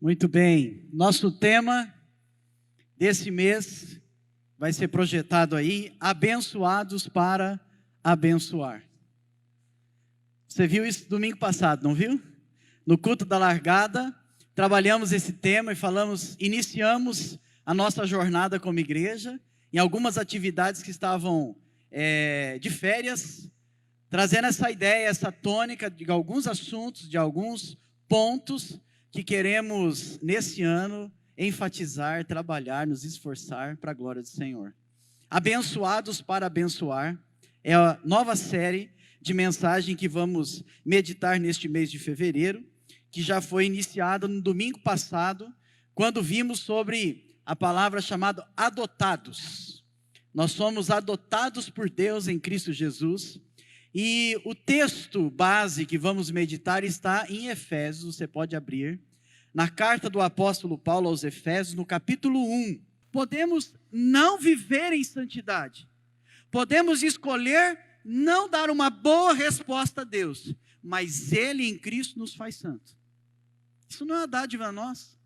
Muito bem, nosso tema desse mês vai ser projetado aí, abençoados para abençoar. Você viu isso domingo passado, não viu? No culto da largada, trabalhamos esse tema e iniciamos a nossa jornada como igreja, em algumas atividades que estavam de férias, trazendo essa ideia, essa tônica de alguns assuntos, de alguns pontos que queremos, nesse ano, enfatizar, trabalhar, nos esforçar para a glória do Senhor. Abençoados para abençoar é a nova série de mensagem que vamos meditar neste mês de fevereiro, que já foi iniciada no domingo passado, quando vimos sobre a palavra chamada adotados. Nós somos adotados por Deus em Cristo Jesus. E o texto base que vamos meditar está em Efésios, você pode abrir, na carta do apóstolo Paulo aos Efésios, no capítulo 1. Podemos não viver em santidade, podemos escolher não dar uma boa resposta a Deus, mas Ele em Cristo nos faz santo. Isso não é uma dádiva a nós,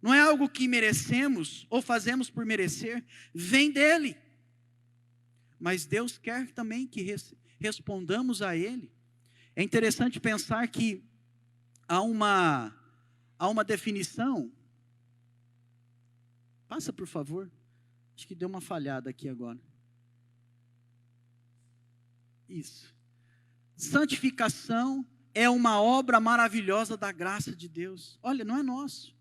não é algo que merecemos ou fazemos por merecer, vem dEle. Mas Deus quer também que respondamos a Ele. É interessante pensar que há uma definição. Passa, por favor. Acho que deu uma falhada aqui agora. Isso. Santificação é uma obra maravilhosa da graça de Deus. Olha, não é nosso.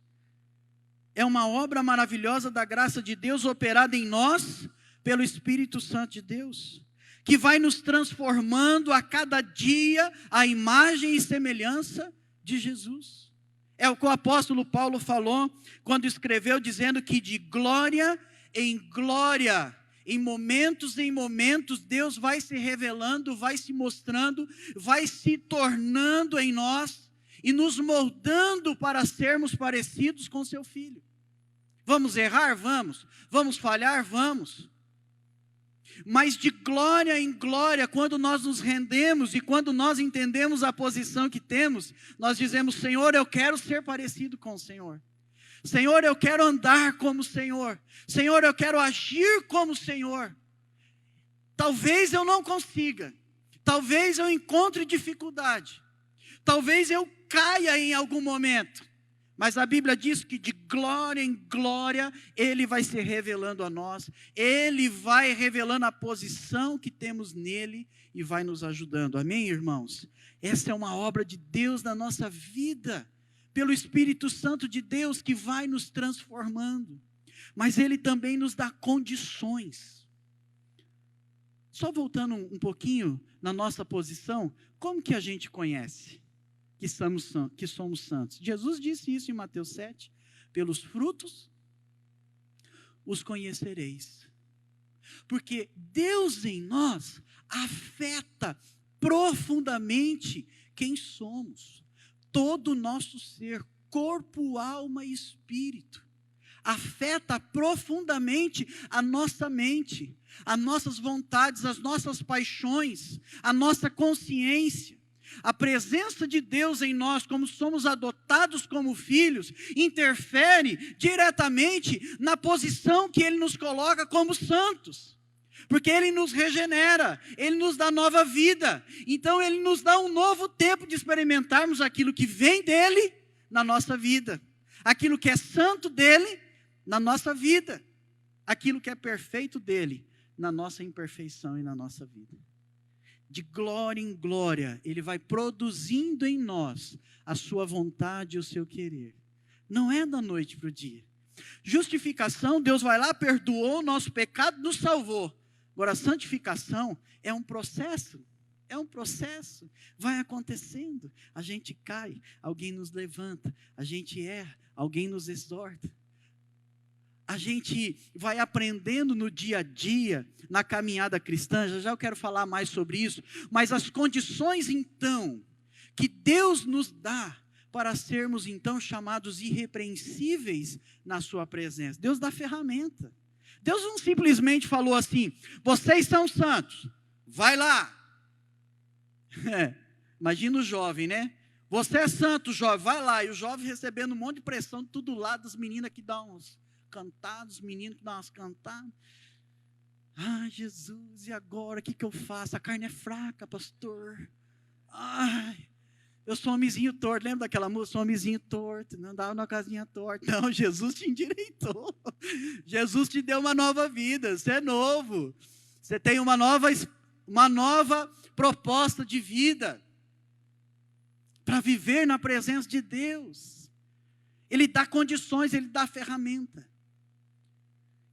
É uma obra maravilhosa da graça de Deus operada em nós pelo Espírito Santo de Deus, que vai nos transformando a cada dia à imagem e semelhança de Jesus. É o que o apóstolo Paulo falou quando escreveu, dizendo que de glória em glória, em momentos, Deus vai se revelando, vai se mostrando, vai se tornando em nós e nos moldando para sermos parecidos com seu Filho. Vamos errar? Vamos. Vamos falhar? Vamos. Mas de glória em glória, quando nós nos rendemos e quando nós entendemos a posição que temos, nós dizemos: Senhor, eu quero ser parecido com o Senhor. Senhor, eu quero andar como o Senhor. Senhor, eu quero agir como o Senhor. Talvez eu não consiga, talvez eu encontre dificuldade, talvez eu caia em algum momento, mas a Bíblia diz que de glória em glória, Ele vai se revelando a nós, Ele vai revelando a posição que temos nele e vai nos ajudando. Amém, irmãos? Essa é uma obra de Deus na nossa vida, pelo Espírito Santo de Deus que vai nos transformando, mas Ele também nos dá condições. Só voltando um pouquinho na nossa posição, como que a gente conhece que somos santos? Jesus disse isso em Mateus 7, pelos frutos os conhecereis, porque Deus em nós afeta profundamente quem somos, todo o nosso ser, corpo, alma e espírito, afeta profundamente a nossa mente, as nossas vontades, as nossas paixões, a nossa consciência. A presença de Deus em nós, como somos adotados como filhos, interfere diretamente na posição que Ele nos coloca como santos, porque Ele nos regenera, Ele nos dá nova vida, então Ele nos dá um novo tempo de experimentarmos aquilo que vem dEle na nossa vida, aquilo que é santo dEle na nossa vida, aquilo que é perfeito dEle na nossa imperfeição e na nossa vida. De glória em glória, Ele vai produzindo em nós a sua vontade e o seu querer. Não é da noite para o dia. Justificação, Deus vai lá, perdoou o nosso pecado, nos salvou. Agora, santificação é um processo, vai acontecendo. A gente cai, alguém nos levanta, a gente erra, alguém nos exorta. A gente vai aprendendo no dia a dia, na caminhada cristã, já eu quero falar mais sobre isso, mas as condições então, que Deus nos dá para sermos então chamados irrepreensíveis na sua presença. Deus dá ferramenta. Deus não simplesmente falou assim: vocês são santos, vai lá. Imagina o jovem, né? Você é santo, jovem, vai lá. E o jovem recebendo um monte de pressão de todo lado, das meninas que dão uns cantados, meninos que dão umas cantadas. Ai, Jesus, e agora? O que eu faço? A carne é fraca, pastor. Ai, eu sou um homenzinho torto. Lembra daquela música? Sou um homenzinho torto, não andava na casinha torta. Não, Jesus te endireitou. Jesus te deu uma nova vida. Você é novo. Você tem uma nova proposta de vida para viver na presença de Deus. Ele dá condições, Ele dá ferramenta.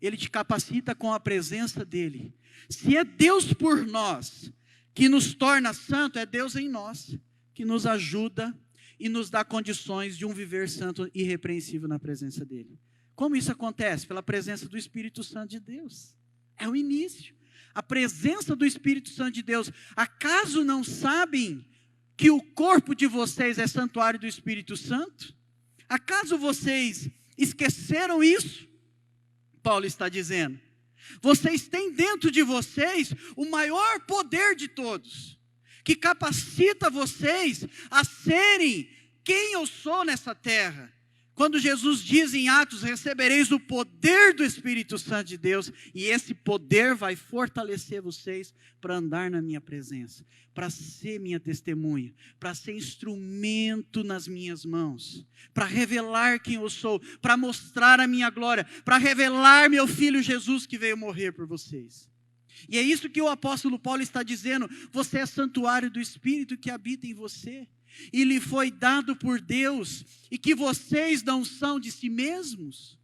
Ele te capacita com a presença dEle. Se é Deus por nós, que nos torna santo, é Deus em nós, que nos ajuda e nos dá condições de um viver santo e irrepreensível na presença dEle. Como isso acontece? Pela presença do Espírito Santo de Deus. É o início. A presença do Espírito Santo de Deus. Acaso não sabem que o corpo de vocês é santuário do Espírito Santo? Acaso vocês esqueceram isso? Paulo está dizendo. Vocês têm dentro de vocês o maior poder de todos, que capacita vocês a serem quem eu sou nessa terra. Quando Jesus diz em Atos, recebereis o poder do Espírito Santo de Deus, e esse poder vai fortalecer vocês para andar na minha presença, para ser minha testemunha, para ser instrumento nas minhas mãos, para revelar quem eu sou, para mostrar a minha glória, para revelar meu Filho Jesus que veio morrer por vocês. E é isso que o apóstolo Paulo está dizendo, você é santuário do Espírito que habita em você, e lhe foi dado por Deus, e que vocês não são de si mesmos,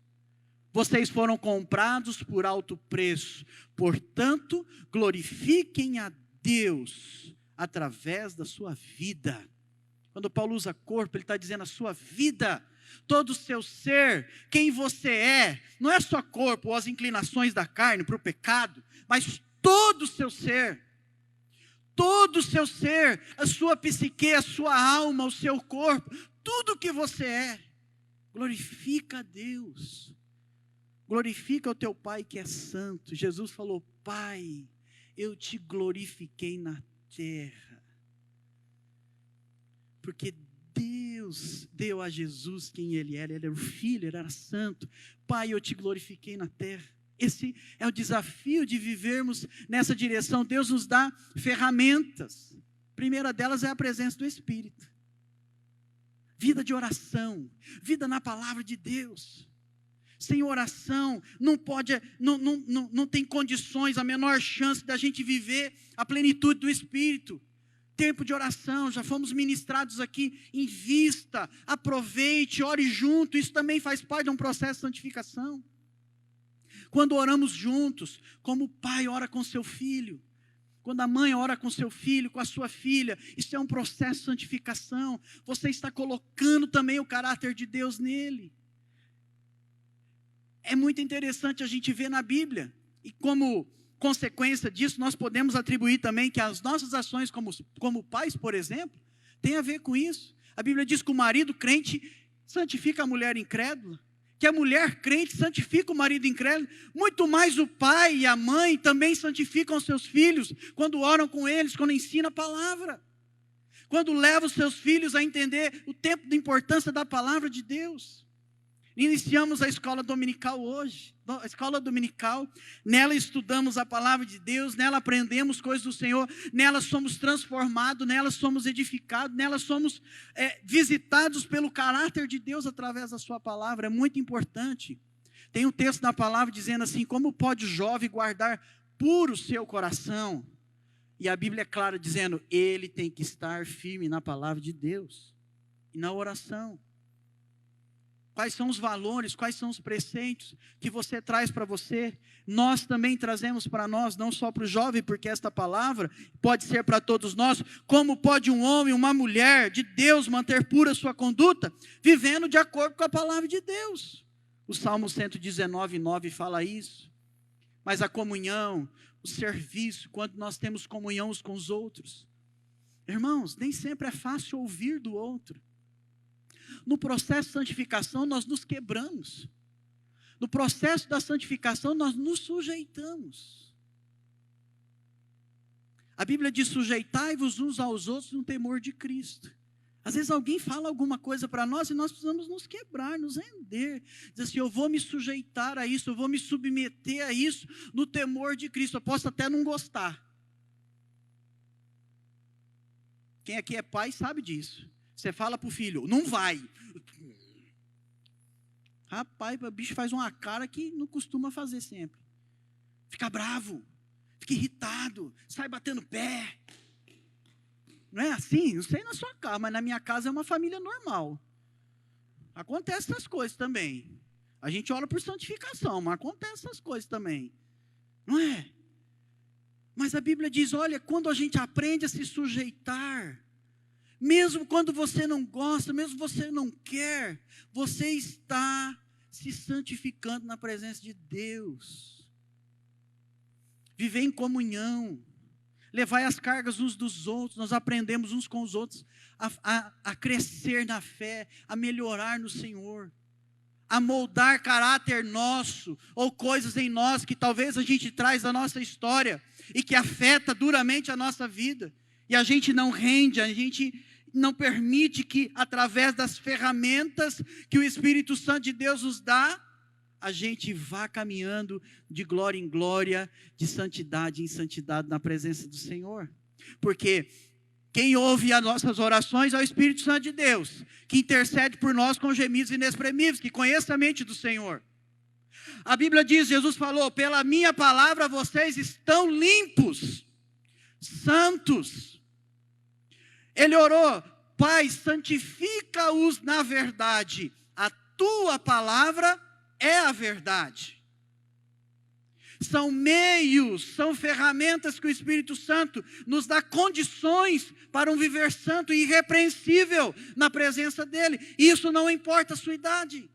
vocês foram comprados por alto preço, portanto, glorifiquem a Deus, através da sua vida. Quando Paulo usa corpo, ele está dizendo a sua vida, todo o seu ser, quem você é, não é só corpo, ou as inclinações da carne para o pecado, mas todo o seu ser, a sua psique, a sua alma, o seu corpo, tudo que você é, glorifica a Deus, glorifica o teu Pai que é santo. Jesus falou, Pai, eu te glorifiquei na terra, porque Deus deu a Jesus quem Ele era o Filho, Ele era santo. Pai, eu te glorifiquei na terra. Esse é o desafio de vivermos nessa direção. Deus nos dá ferramentas. A primeira delas é a presença do Espírito. Vida de oração, vida na palavra de Deus. Sem oração, não tem condições, a menor chance da gente viver a plenitude do Espírito. Tempo de oração, já fomos ministrados aqui, invista, aproveite, ore junto, isso também faz parte de um processo de santificação. Quando oramos juntos, como o pai ora com seu filho, quando a mãe ora com seu filho, com a sua filha, isso é um processo de santificação, você está colocando também o caráter de Deus nele. É muito interessante a gente ver na Bíblia, e como consequência disso, nós podemos atribuir também que as nossas ações como pais, por exemplo, tem a ver com isso. A Bíblia diz que o marido crente santifica a mulher incrédula, que a mulher crente santifica o marido incrédulo, muito mais o pai e a mãe também santificam os seus filhos, quando oram com eles, quando ensinam a palavra, quando levam os seus filhos a entender o tempo da importância da palavra de Deus. Iniciamos a escola dominical hoje, a escola dominical, nela estudamos a palavra de Deus, nela aprendemos coisas do Senhor, nela somos transformados, nela somos edificados, nela somos visitados pelo caráter de Deus através da sua palavra. É muito importante. Tem um texto na palavra dizendo assim, como pode o jovem guardar puro o seu coração? E a Bíblia é clara dizendo, ele tem que estar firme na palavra de Deus e na oração. Quais são os valores, quais são os preceitos que você traz para você? Nós também trazemos para nós, não só para o jovem, porque esta palavra pode ser para todos nós. Como pode um homem, uma mulher de Deus manter pura sua conduta? Vivendo de acordo com a palavra de Deus. O Salmo 119:9 fala isso. Mas a comunhão, o serviço, quando nós temos comunhão uns com os outros. Irmãos, nem sempre é fácil ouvir do outro. No processo de santificação nós nos quebramos. No processo da santificação nós nos sujeitamos. A Bíblia diz, sujeitai-vos uns aos outros no temor de Cristo. Às vezes alguém fala alguma coisa para nós e nós precisamos nos quebrar, nos render. Dizer assim, eu vou me sujeitar a isso, eu vou me submeter a isso no temor de Cristo. Eu posso até não gostar. Quem aqui é pai sabe disso. Você fala para o filho, não vai. Rapaz, o bicho faz uma cara que não costuma fazer sempre. Fica bravo, fica irritado, sai batendo pé. Não é assim? Não sei na sua casa, mas na minha casa é uma família normal. Acontece essas coisas também. A gente ora por santificação, mas acontece essas coisas também. Não é? Mas a Bíblia diz, olha, quando a gente aprende a se sujeitar, mesmo quando você não gosta, mesmo você não quer, você está se santificando na presença de Deus. Viver em comunhão. Levai as cargas uns dos outros, nós aprendemos uns com os outros a crescer na fé, a melhorar no Senhor, a moldar caráter nosso, ou coisas em nós que talvez a gente traz da nossa história, e que afeta duramente a nossa vida, e a gente não rende, a gente não permite que através das ferramentas que o Espírito Santo de Deus nos dá, a gente vá caminhando de glória em glória, de santidade em santidade na presença do Senhor. Porque quem ouve as nossas orações é o Espírito Santo de Deus, que intercede por nós com gemidos inexprimíveis, que conhece a mente do Senhor. A Bíblia diz, Jesus falou, pela minha palavra vocês estão limpos, santos. Ele orou, Pai, santifica-os na verdade, a tua palavra é a verdade. São meios, são ferramentas que o Espírito Santo nos dá condições para um viver santo e irrepreensível na presença dEle. E isso não importa a sua idade.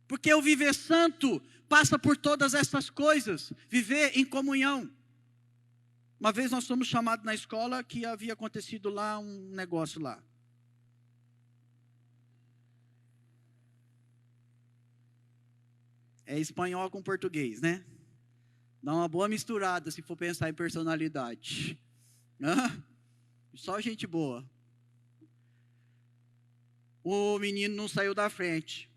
Porque o viver santo passa por todas essas coisas. Viver em comunhão. Uma vez nós fomos chamados na escola que havia acontecido lá um negócio lá. É espanhol com português, né? Dá uma boa misturada se for pensar em personalidade. Só gente boa. O menino não saiu da frente.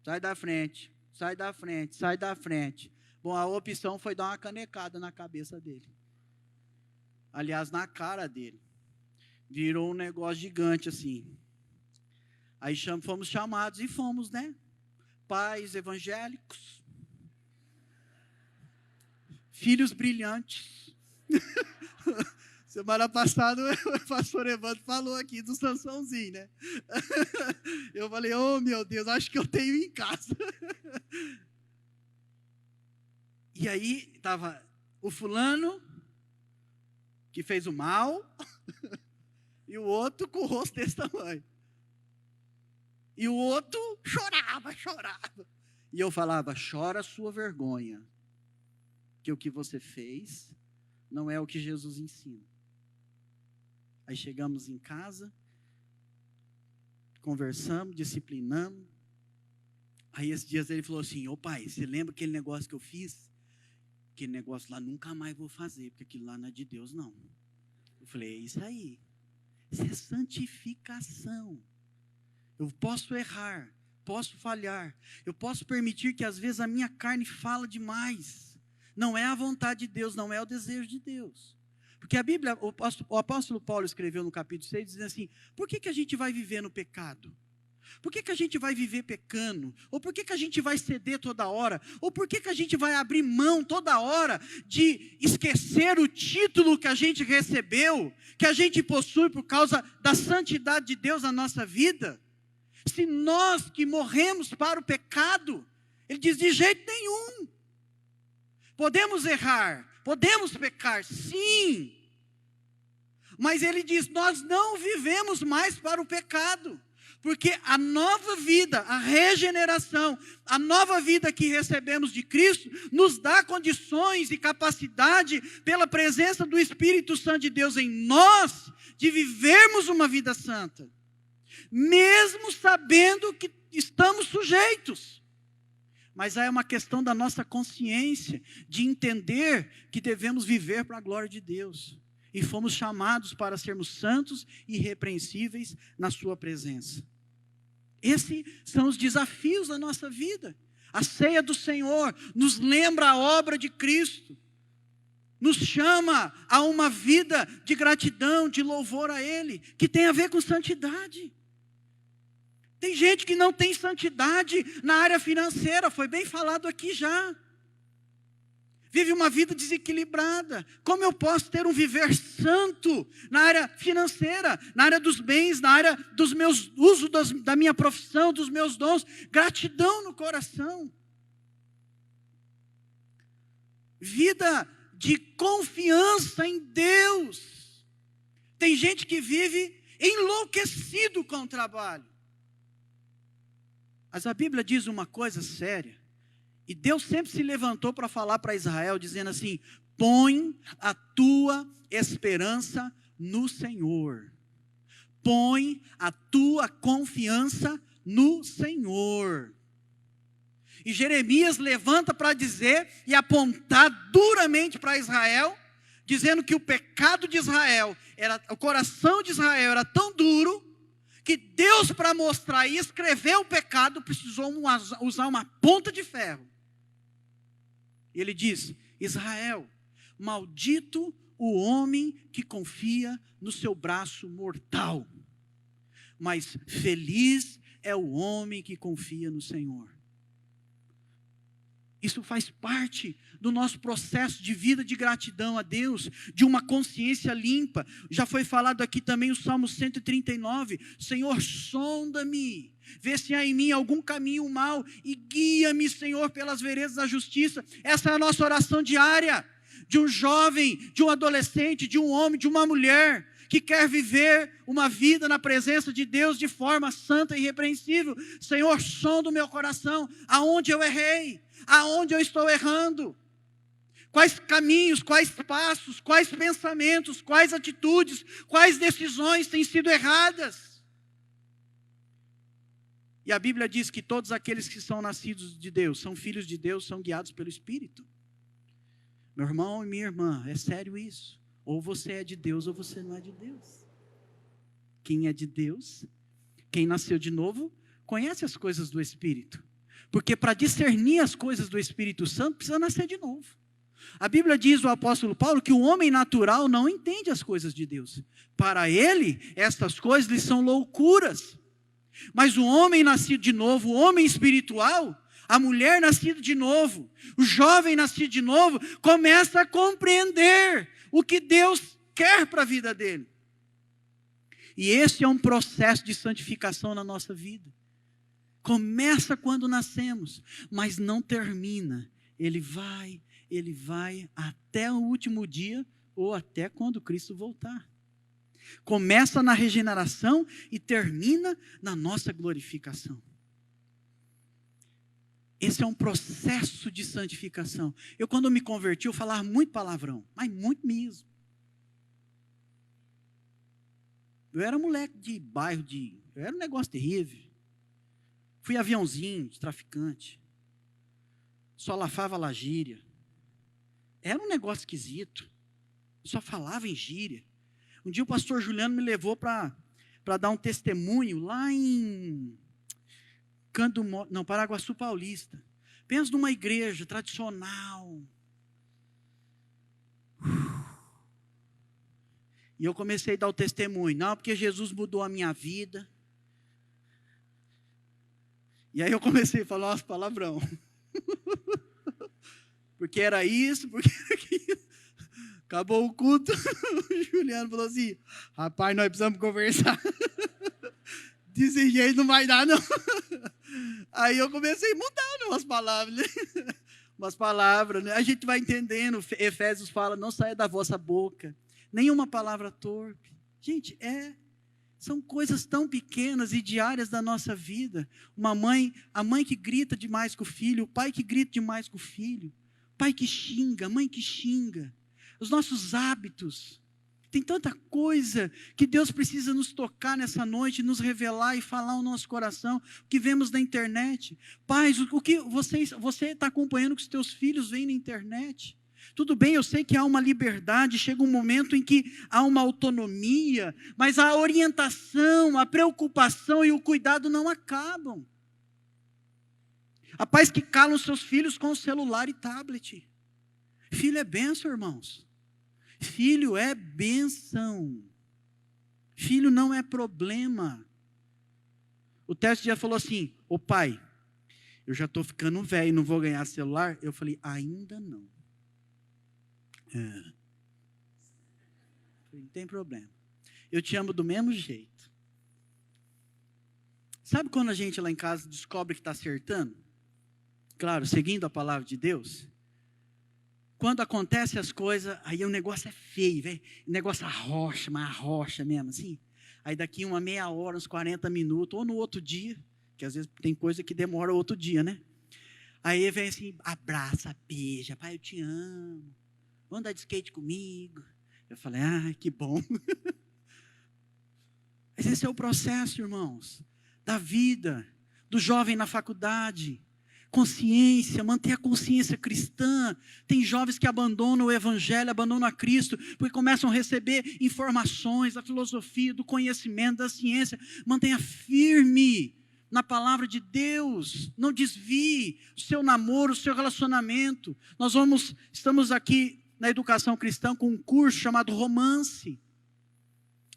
Sai da frente, sai da frente, sai da frente. Bom, a opção foi dar uma canecada na cabeça dele. Aliás, na cara dele. Virou um negócio gigante assim. Aí fomos chamados e fomos, né? Pais evangélicos, filhos brilhantes. Semana passada o pastor Evandro falou aqui do Sansãozinho, né? Eu falei, oh meu Deus, acho que eu tenho em casa. E aí estava o fulano, que fez o mal, e o outro com o rosto desse tamanho. E o outro chorava. E eu falava, chora a sua vergonha. Que o que você fez não é o que Jesus ensina. Aí chegamos em casa, conversamos, disciplinamos. Aí esses dias ele falou assim, ô pai, você lembra aquele negócio que eu fiz? Aquele negócio lá nunca mais vou fazer, porque aquilo lá não é de Deus não. Eu falei, é isso aí. Isso é santificação. Eu posso errar, posso falhar, eu posso permitir que às vezes a minha carne fala demais. Não é a vontade de Deus, não é o desejo de Deus. Porque a Bíblia, o apóstolo Paulo escreveu no capítulo 6, dizendo assim, por que a gente vai viver no pecado? Por que a gente vai viver pecando? Ou por que a gente vai ceder toda hora? Ou por que a gente vai abrir mão toda hora de esquecer o título que a gente recebeu, que a gente possui por causa da santidade de Deus na nossa vida? Se nós que morremos para o pecado, ele diz, de jeito nenhum. Podemos errar, podemos pecar, sim. Mas ele diz, nós não vivemos mais para o pecado. Porque a nova vida, a regeneração, a nova vida que recebemos de Cristo, nos dá condições e capacidade, pela presença do Espírito Santo de Deus em nós, de vivermos uma vida santa. Mesmo sabendo que estamos sujeitos. mas é uma questão da nossa consciência, de entender que devemos viver para a glória de Deus. E fomos chamados para sermos santos e irrepreensíveis na sua presença. Esses são os desafios da nossa vida. A ceia do Senhor nos lembra a obra de Cristo. Nos chama a uma vida de gratidão, de louvor a Ele, que tem a ver com santidade. Tem gente que não tem santidade na área financeira, foi bem falado aqui já. Vive uma vida desequilibrada. Como eu posso ter um viver santo na área financeira, na área dos bens, na área dos meus uso da minha profissão, dos meus dons? Gratidão no coração. Vida de confiança em Deus. Tem gente que vive enlouquecido com o trabalho. Mas a Bíblia diz uma coisa séria. E Deus sempre se levantou para falar para Israel, dizendo assim: põe a tua esperança no Senhor. Põe a tua confiança no Senhor. E Jeremias levanta para dizer e apontar duramente para Israel, dizendo que o pecado de Israel, o coração de Israel era tão duro, que Deus, para mostrar e escrever o pecado, precisou usar uma ponta de ferro. Ele diz: Israel, maldito o homem que confia no seu braço mortal, mas feliz é o homem que confia no Senhor. Isso faz parte do nosso processo de vida de gratidão a Deus, de uma consciência limpa. Já foi falado aqui também o Salmo 139, Senhor, sonda-me, vê se há em mim algum caminho mau e guia-me, Senhor, pelas veredas da justiça. Essa é a nossa oração diária, de um jovem, de um adolescente, de um homem, de uma mulher, que quer viver uma vida na presença de Deus de forma santa e irrepreensível. Senhor, sonda o meu coração, aonde eu errei, aonde eu estou errando, quais caminhos, quais passos, quais pensamentos, quais atitudes, quais decisões têm sido erradas. E a Bíblia diz que todos aqueles que são nascidos de Deus, são filhos de Deus, são guiados pelo Espírito. Meu irmão e minha irmã, é sério isso. Ou você é de Deus ou você não é de Deus. Quem é de Deus, quem nasceu de novo, conhece as coisas do Espírito. Porque para discernir as coisas do Espírito Santo, precisa nascer de novo. A Bíblia diz, o apóstolo Paulo, que o homem natural não entende as coisas de Deus. Para ele, estas coisas lhe são loucuras. Mas o homem nascido de novo, o homem espiritual, a mulher nascida de novo, o jovem nascido de novo, começa a compreender o que Deus quer para a vida dele. E esse é um processo de santificação na nossa vida. Começa quando nascemos, mas não termina. Ele vai até o último dia ou até quando Cristo voltar. Começa na regeneração e termina na nossa glorificação. Esse é um processo de santificação. Eu, quando me converti, eu falava muito palavrão, mas muito mesmo. Eu era moleque de bairro, eu era um negócio terrível. Fui aviãozinho de traficante. Só lavava gíria. Era um negócio esquisito. Só falava em gíria. Um dia o pastor Juliano me levou para dar um testemunho lá em Paraguaçu Paulista. Pensa numa igreja tradicional. E eu comecei a dar o testemunho. Não, porque Jesus mudou a minha vida. E aí eu comecei a falar umas palavrão. Porque era isso, porque era aquilo. Acabou o culto. O Juliano falou assim: rapaz, nós precisamos conversar. Desse jeito não vai dar, não. Aí eu comecei a mudar umas palavras, né? Umas palavras, né? A gente vai entendendo. Efésios fala: não saia da vossa boca nenhuma palavra torpe. Gente, são coisas tão pequenas e diárias da nossa vida. A mãe que grita demais com o filho, o pai que grita demais com o filho, pai que xinga, mãe que xinga. Os nossos hábitos, Tem tanta coisa que Deus precisa nos tocar nessa noite, nos revelar e falar ao nosso coração, o que vemos na internet. Pais, o que você está acompanhando que os teus filhos veem na internet? Tudo bem, eu sei que há uma liberdade, chega um momento em que há uma autonomia, mas a orientação, a preocupação e o cuidado não acabam. Há pais que calam seus filhos com celular e tablet. Filho é bênção, irmãos. Filho é bênção. Filho não é problema. O Teste já falou assim: ô pai, eu já estou ficando velho, não vou ganhar celular. Eu falei, ainda não. Não tem problema. Eu te amo do mesmo jeito. Sabe quando a gente lá em casa descobre que está acertando? Claro, seguindo a palavra de Deus. Quando acontecem as coisas, aí o negócio é feio, velho. O negócio arrocha, mas arrocha mesmo, assim. Aí daqui uma meia hora, uns 40 minutos, ou no outro dia, que às vezes tem coisa que demora outro dia, né? Aí vem assim, abraça, beija, pai, eu te amo. Vamos andar de skate comigo. Eu falei, que bom. Mas esse é o processo, irmãos, da vida, do jovem na faculdade. Consciência, manter a consciência cristã. Tem jovens que abandonam o evangelho, abandonam a Cristo, porque começam a receber informações da filosofia, do conhecimento, da ciência. Mantenha firme na palavra de Deus, não desvie o seu namoro, o seu relacionamento. Estamos aqui na educação cristã com um curso chamado Romance.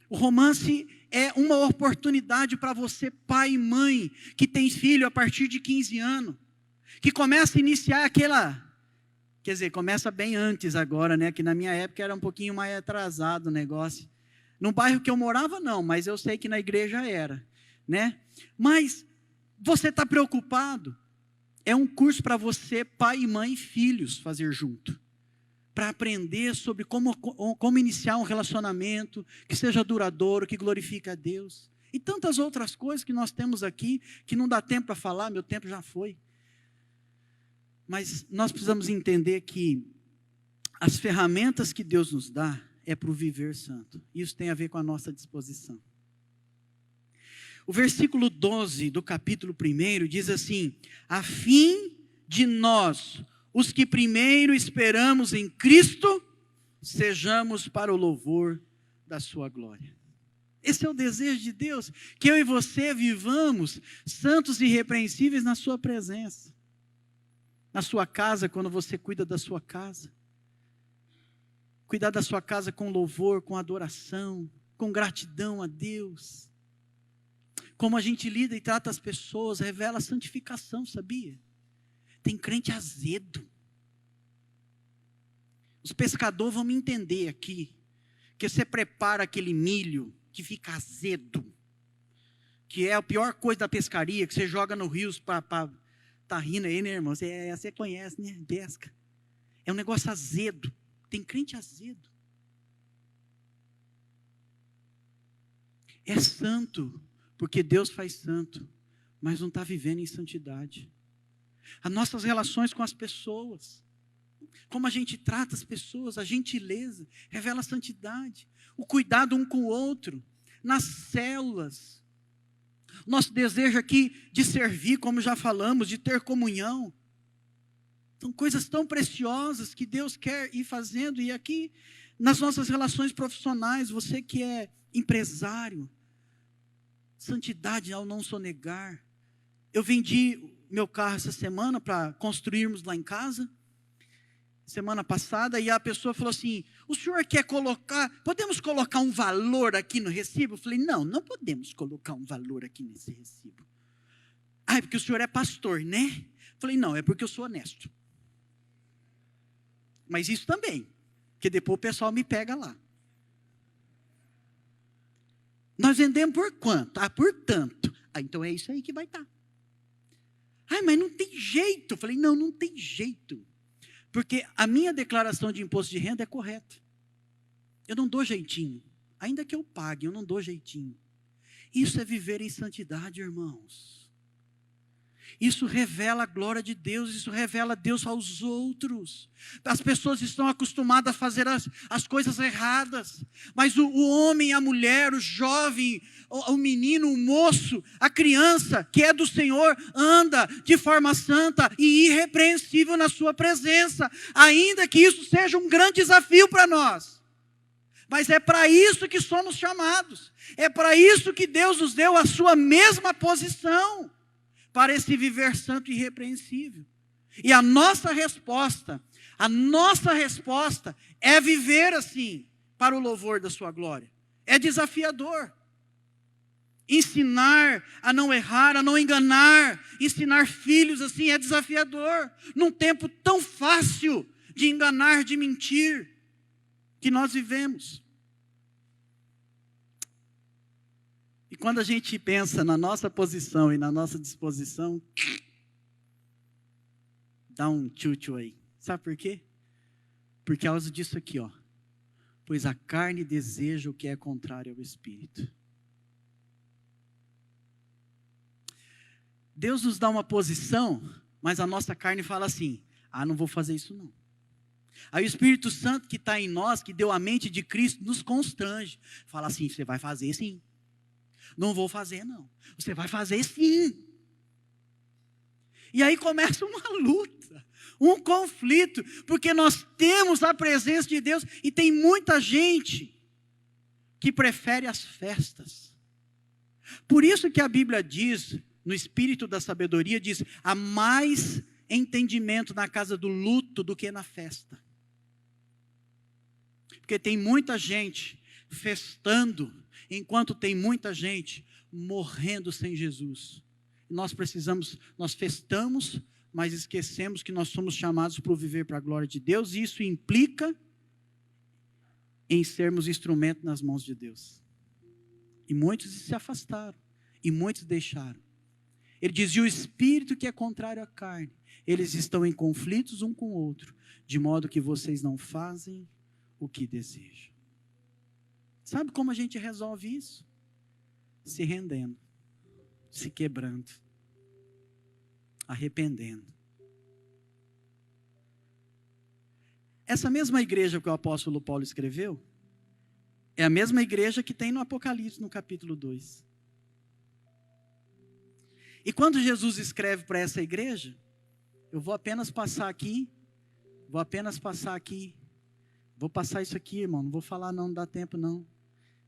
O romance é uma oportunidade para você, pai e mãe, que tem filho a partir de 15 anos, que começa a iniciar começa bem antes agora, né? Que na minha época era um pouquinho mais atrasado o negócio. No bairro que eu morava não, mas eu sei que na igreja era, né? Mas você está preocupado? É um curso para você, pai e mãe e filhos, fazer junto. Para aprender sobre como iniciar um relacionamento que seja duradouro, que glorifique a Deus. E tantas outras coisas que nós temos aqui, que não dá tempo para falar, meu tempo já foi. Mas nós precisamos entender que as ferramentas que Deus nos dá é para o viver santo. Isso tem a ver com a nossa disposição. O versículo 12 do capítulo 1 diz assim: a fim de nós, os que primeiro esperamos em Cristo, sejamos para o louvor da sua glória. Esse é o desejo de Deus, que eu e você vivamos santos e irrepreensíveis na sua presença. Na sua casa, quando você cuida da sua casa. Cuidar da sua casa com louvor, com adoração, com gratidão a Deus. Como a gente lida e trata as pessoas, revela a santificação, sabia? Tem crente azedo. Os pescadores vão me entender aqui, que você prepara aquele milho que fica azedo, que é a pior coisa da pescaria, que você joga no rio para... Tá rindo aí, né, irmão? Você conhece, né? Pesca. É um negócio azedo. Tem crente azedo. É santo, porque Deus faz santo, mas não está vivendo em santidade. As nossas relações com as pessoas, como a gente trata as pessoas, a gentileza, revela a santidade. O cuidado um com o outro, nas células. Nosso desejo aqui de servir, como já falamos, de ter comunhão. São coisas tão preciosas que Deus quer ir fazendo. E aqui, nas nossas relações profissionais, você que é empresário, santidade ao não sonegar. Eu vendi meu carro essa semana para construirmos lá em casa. Semana passada, e a pessoa falou assim: o senhor quer podemos colocar um valor aqui no recibo? Eu falei, não podemos colocar um valor aqui nesse recibo. É porque o senhor é pastor, né? Eu falei, não, é porque eu sou honesto. Mas isso também, porque depois o pessoal me pega lá. Nós vendemos por quanto? Por tanto. Então é isso aí que vai estar. Mas não tem jeito. Eu falei, não tem jeito. Porque a minha declaração de imposto de renda é correta. Eu não dou jeitinho. Ainda que eu pague, eu não dou jeitinho. Isso é viver em santidade, irmãos. Isso revela a glória de Deus, isso revela Deus aos outros. As pessoas estão acostumadas a fazer as coisas erradas, mas o homem, a mulher, o jovem, o menino, o moço, a criança que é do Senhor, anda de forma santa e irrepreensível na sua presença, ainda que isso seja um grande desafio para nós. Mas é para isso que somos chamados, é para isso que Deus nos deu a sua mesma posição, para esse viver santo e irrepreensível. E a nossa resposta é viver assim, para o louvor da sua glória. É desafiador. Ensinar a não errar, a não enganar, ensinar filhos assim é desafiador. Num tempo tão fácil de enganar, de mentir, que nós vivemos. E quando a gente pensa na nossa posição e na nossa disposição, dá um tchutchu aí. Sabe por quê? Por causa disso aqui, ó. Pois a carne deseja o que é contrário ao Espírito. Deus nos dá uma posição, mas a nossa carne fala assim, não vou fazer isso não. Aí o Espírito Santo que está em nós, que deu a mente de Cristo, nos constrange. Fala assim, você vai fazer sim. Não vou fazer não. Você vai fazer sim. E aí começa uma luta, um conflito, porque nós temos a presença de Deus e tem muita gente que prefere as festas. Por isso que a Bíblia diz, no espírito da sabedoria, diz, há mais entendimento na casa do luto do que na festa. Porque tem muita gente festando, enquanto tem muita gente morrendo sem Jesus. Nós festamos, mas esquecemos que nós somos chamados para viver para a glória de Deus, e isso implica em sermos instrumento nas mãos de Deus. E muitos se afastaram, e muitos deixaram. Ele dizia, o espírito que é contrário à carne, eles estão em conflitos um com o outro, de modo que vocês não fazem o que desejam. Sabe como a gente resolve isso? Se rendendo, se quebrando, arrependendo. Essa mesma igreja que o apóstolo Paulo escreveu, é a mesma igreja que tem no Apocalipse, no capítulo 2. E quando Jesus escreve para essa igreja, eu vou apenas passar aqui, vou passar isso aqui, irmão, não vou falar não dá tempo não.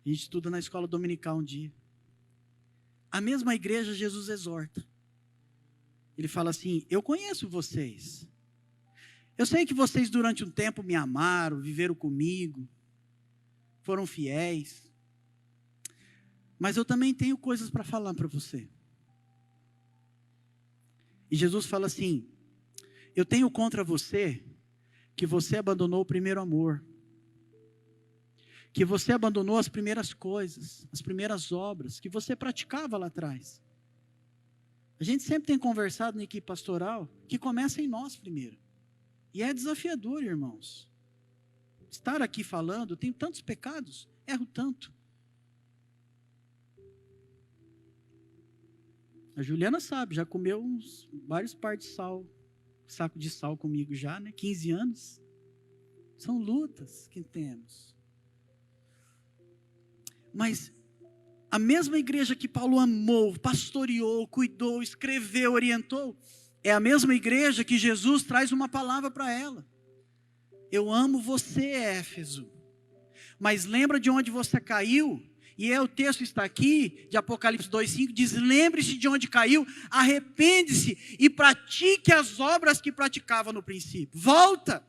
A gente estuda na escola dominical um dia. A mesma igreja Jesus exorta. Ele fala assim, eu conheço vocês. Eu sei que vocês durante um tempo me amaram, viveram comigo, foram fiéis. Mas eu também tenho coisas para falar para você. E Jesus fala assim, eu tenho contra você que você abandonou o primeiro amor. Que você abandonou as primeiras coisas, as primeiras obras, que você praticava lá atrás. A gente sempre tem conversado na equipe pastoral, que começa em nós primeiro. E é desafiador, irmãos. Estar aqui falando, tenho tantos pecados, erro tanto. A Juliana sabe, já comeu vários par de sal, saco de sal comigo já, né? 15 anos. São lutas que temos. Mas a mesma igreja que Paulo amou, pastoreou, cuidou, escreveu, orientou, é a mesma igreja que Jesus traz uma palavra para ela. Eu amo você, Éfeso. Mas lembra de onde você caiu? E o texto está aqui, de Apocalipse 2,5, diz, lembre-se de onde caiu, arrepende-se e pratique as obras que praticava no princípio. Volta!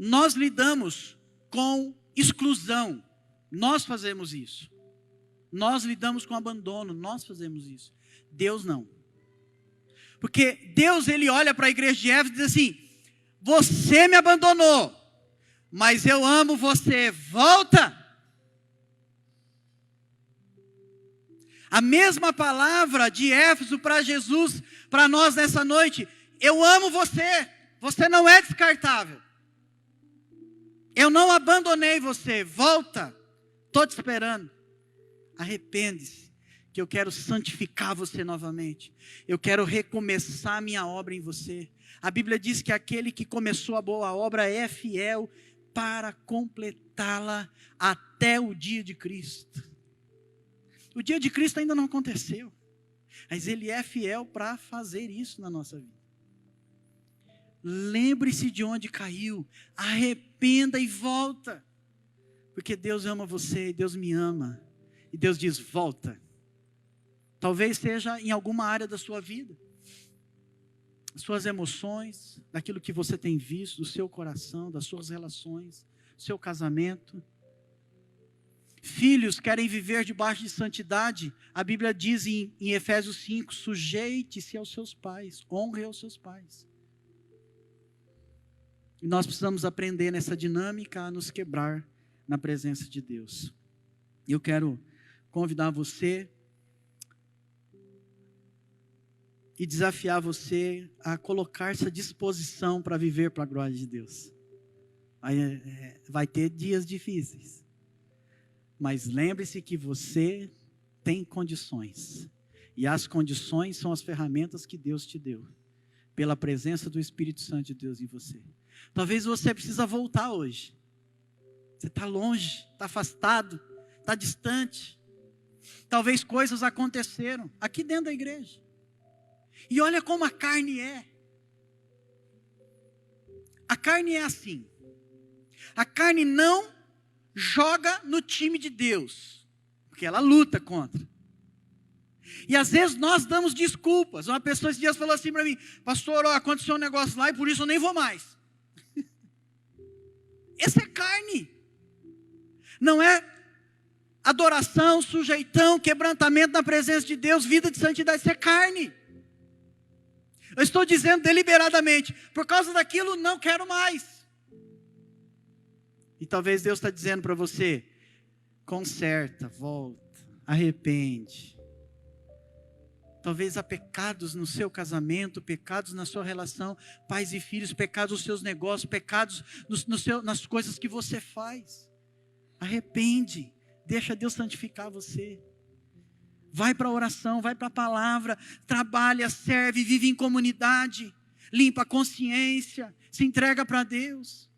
Nós lidamos com exclusão, nós fazemos isso. Nós lidamos com abandono, nós fazemos isso. Deus não. Porque Deus, Ele olha para a igreja de Éfeso e diz assim, você me abandonou, mas eu amo você, volta. A mesma palavra de Éfeso para Jesus, para nós nessa noite, eu amo você, você não é descartável. Eu não abandonei você, volta, estou te esperando. Arrepende-se que eu quero santificar você novamente. Eu quero recomeçar a minha obra em você. A Bíblia diz que aquele que começou a boa obra é fiel para completá-la até o dia de Cristo. O dia de Cristo ainda não aconteceu, mas Ele é fiel para fazer isso na nossa vida. Lembre-se de onde caiu, arrependa e volta, porque Deus ama você e Deus me ama, e Deus diz: volta. Talvez seja em alguma área da sua vida, as suas emoções, daquilo que você tem visto, do seu coração, das suas relações, do seu casamento. Filhos querem viver debaixo de santidade. A Bíblia diz em Efésios 5, sujeite-se aos seus pais, honre aos seus pais. E nós precisamos aprender nessa dinâmica a nos quebrar na presença de Deus. Eu quero convidar você e desafiar você a colocar-se à disposição para viver para a glória de Deus. Vai ter dias difíceis, mas lembre-se que você tem condições, e as condições são as ferramentas que Deus te deu, pela presença do Espírito Santo de Deus em você. Talvez você precisa voltar hoje. Você está longe, está afastado, está distante. Talvez coisas aconteceram aqui dentro da igreja. E olha como a carne é. A carne é assim. A carne não joga no time de Deus, porque ela luta contra. E às vezes nós damos desculpas. Uma pessoa esses dias falou assim para mim: pastor, aconteceu um negócio lá e por isso eu nem vou mais. Essa é carne. Não é adoração, sujeitão, quebrantamento na presença de Deus, vida de santidade. Isso é carne. Eu estou dizendo deliberadamente, por causa daquilo não quero mais. E talvez Deus está dizendo para você: conserta, volta, arrepende. Talvez há pecados no seu casamento, pecados na sua relação, pais e filhos, pecados nos seus negócios, pecados nas coisas que você faz. Arrepende, deixa Deus santificar você. Vai para a oração, vai para a palavra, trabalha, serve, vive em comunidade, limpa a consciência, se entrega para Deus.